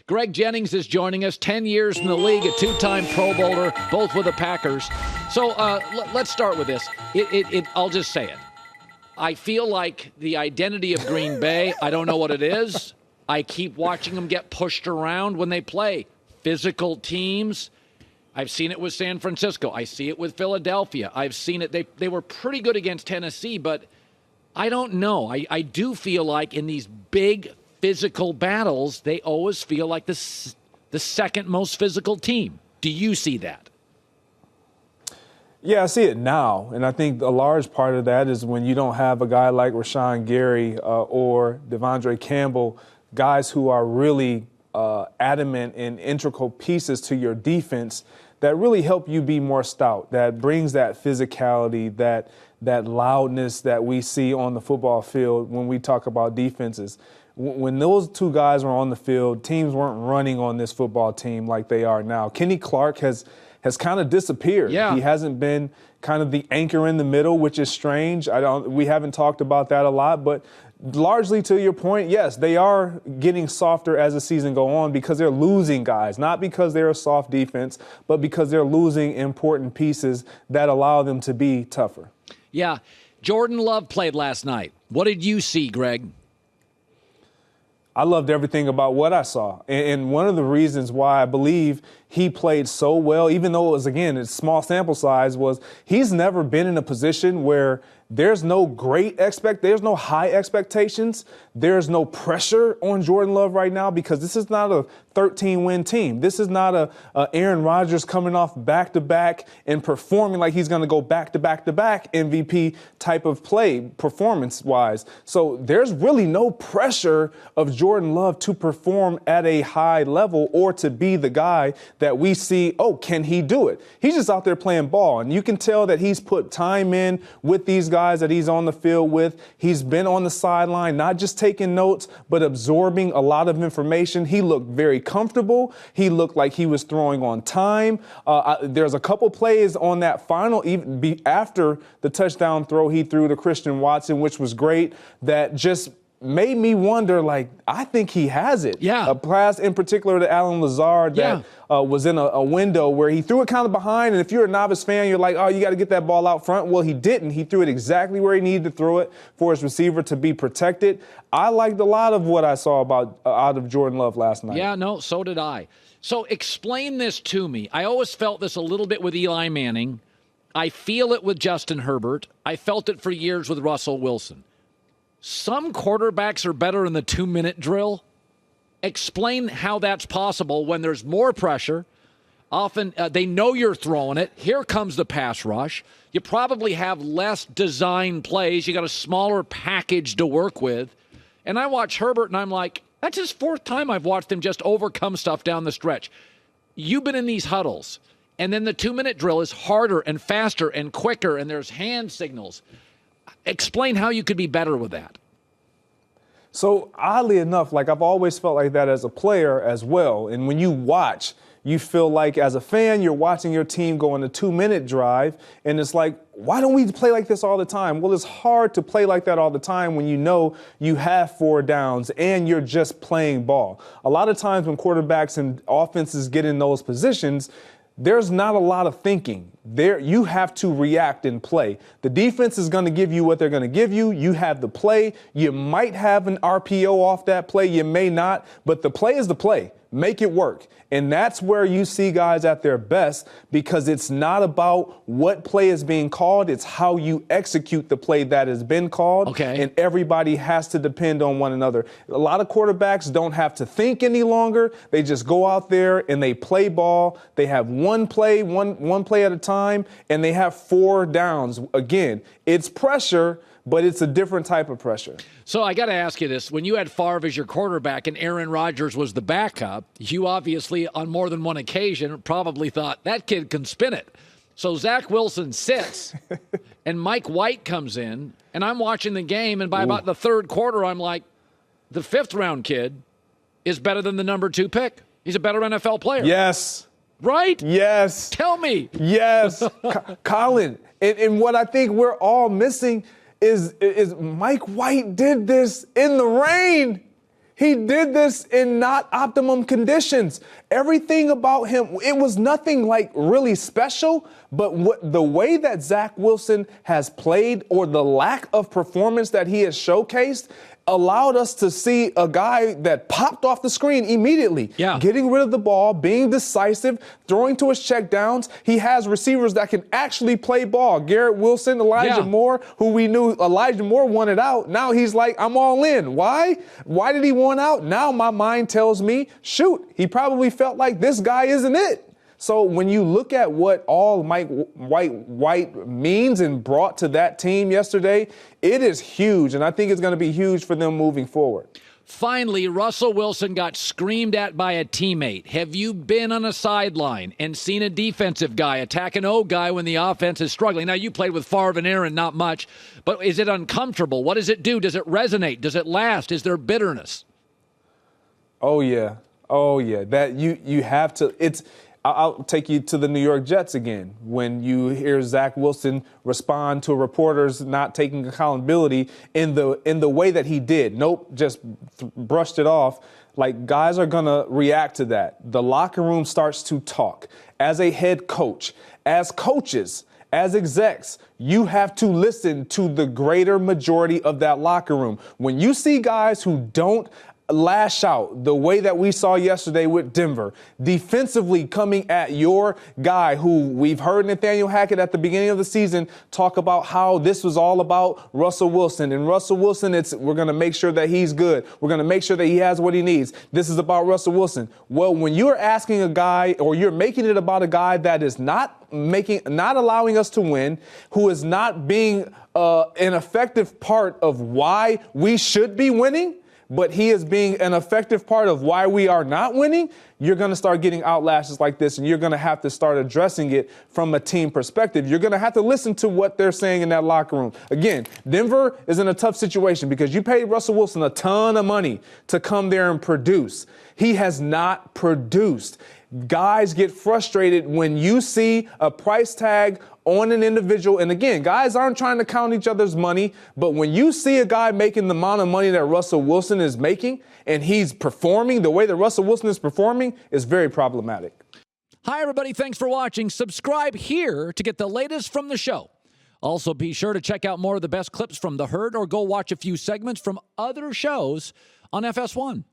Greg Jennings is joining us, 10 years in the league, a two-time Pro Bowler, both with the Packers. So let's start with this. I'll just say it. I feel like the identity of Green Bay, I don't know what it is. I keep watching them get pushed around when they play. Physical teams. I've seen it with San Francisco. I see it with Philadelphia. I've seen it. They were pretty good against Tennessee, but I don't know. I do feel like in these big physical battles, they always feel like the second most physical team. Do you see that? Yeah, I see it now, and I think a large part of that is when you don't have a guy like Rashawn Gary or Devondre Campbell, guys who are really adamant and integral pieces to your defense that really help you be more stout, that brings that physicality, that loudness that we see on the football field when we talk about defenses. When those two guys were on the field, teams weren't running on this football team like they are now. Kenny Clark has kind of disappeared. Yeah. He hasn't been kind of the anchor in the middle, which is strange. We haven't talked about that a lot, but largely to your point, yes, they are getting softer as the season go on because they're losing guys, not because they're a soft defense, but because they're losing important pieces that allow them to be tougher. Yeah. Jordan Love played last night. What did you see, Greg? I loved everything about what I saw. And one of the reasons why I believe he played so well, even though it was, again, a small sample size, was he's never been in a position where there's no high expectations. There's no pressure on Jordan Love right now because this is not a 13-win team. This is not a Aaron Rodgers coming off back-to-back and performing like he's going to go back-to-back-to-back MVP type of play performance-wise. So there's really no pressure of Jordan Love to perform at a high level or to be the guy that we see, can he do it? He's just out there playing ball, and you can tell that he's put time in with these guys that he's on the field with. He's been on the sideline, not just taking notes, but absorbing a lot of information. He looked very comfortable. He looked like he was throwing on time. There's a couple plays on that final, after the touchdown throw he threw to Christian Watson, which was great, that just made me wonder, I think he has it. Yeah. A pass in particular to Alan Lazard that was in a window where he threw it kind of behind, and if you're a novice fan, you're like, you got to get that ball out front. Well, he didn't. He threw it exactly where he needed to throw it for his receiver to be protected. I liked a lot of what I saw out of Jordan Love last night. Yeah, no, so did I. So explain this to me. I always felt this a little bit with Eli Manning. I feel it with Justin Herbert. I felt it for years with Russell Wilson. Some quarterbacks are better in the 2-minute drill. Explain how that's possible when there's more pressure. Often they know you're throwing it. Here comes the pass rush. You probably have less design plays. You got a smaller package to work with. And I watch Herbert, and I'm like, that's his fourth time I've watched him just overcome stuff down the stretch. You've been in these huddles, and then the 2-minute drill is harder and faster and quicker, and there's hand signals. Explain how you could be better with that. So oddly enough, I've always felt like that as a player as well. And when you watch, you feel like as a fan, you're watching your team go on a 2-minute drive. And it's like, why don't we play like this all the time? Well, it's hard to play like that all the time when you know you have 4 downs and you're just playing ball. A lot of times when quarterbacks and offenses get in those positions, there's not a lot of thinking. You have to react and play. The defense is going to give you what they're going to give you. You have the play. You might have an RPO off that play. You may not. But the play is the play. Make it work. And that's where you see guys at their best, because it's not about what play is being called. It's how you execute the play that has been called. Okay. And everybody has to depend on one another. A lot of quarterbacks don't have to think any longer. They just go out there and they play ball. They have one play at a time, and they have 4 downs. Again, it's pressure, but it's a different type of pressure. So I got to ask you this. When you had Favre as your quarterback and Aaron Rodgers was the backup, you obviously on more than one occasion probably thought, that kid can spin it. So Zach Wilson sits, and Mike White comes in, and I'm watching the game, and by about the third quarter, I'm like, the 5th-round kid is better than the number 2 pick. He's a better NFL player. Yes. Right? Yes. Tell me. Yes. Colin, and what I think we're all missing is Mike White did this in the rain. He did this in not optimum conditions. Everything about him, it was nothing like really special, but the way that Zach Wilson has played or the lack of performance that he has showcased allowed us to see a guy that popped off the screen immediately. Yeah. Getting rid of the ball, being decisive, throwing to his checkdowns. He has receivers that can actually play ball. Garrett Wilson, Elijah Moore, who we knew Elijah Moore wanted out. Now he's like, I'm all in. Why? Why did he want out? Now my mind tells me, shoot, he probably felt like this guy isn't it. So when you look at what all Mike White means and brought to that team yesterday, it is huge, and I think it's going to be huge for them moving forward. Finally, Russell Wilson got screamed at by a teammate. Have you been on a sideline and seen a defensive guy attack an O guy when the offense is struggling? Now, you played with Favre and Aaron, not much, but is it uncomfortable? What does it do? Does it resonate? Does it last? Is there bitterness? Oh, yeah. That you have to. I'll take you to the New York Jets again. When you hear Zach Wilson respond to reporters not taking accountability in the way that he did. Nope, just brushed it off. Like, guys are going to react to that. The locker room starts to talk. As a head coach, as coaches, as execs, you have to listen to the greater majority of that locker room. When you see guys who don't lash out the way that we saw yesterday with Denver, defensively coming at your guy who we've heard Nathaniel Hackett at the beginning of the season talk about how this was all about Russell Wilson. And Russell Wilson, we're going to make sure that he's good. We're going to make sure that he has what he needs. This is about Russell Wilson. Well, when you're asking a guy or you're making it about a guy that is not allowing us to win, who is not being an effective part of why we should be winning, but he is being an effective part of why we are not winning, you're going to start getting outlashes like this, and you're going to have to start addressing it from a team perspective. You're going to have to listen to what they're saying in that locker room. Again, Denver is in a tough situation because you paid Russell Wilson a ton of money to come there and produce. He has not produced. Guys get frustrated when you see a price tag on an individual. And again, guys aren't trying to count each other's money, but when you see a guy making the amount of money that Russell Wilson is making and he's performing the way that Russell Wilson is performing, is very problematic. Hi, everybody. Thanks for watching. Subscribe here to get the latest from the show. Also, be sure to check out more of the best clips from The Herd or go watch a few segments from other shows on FS1.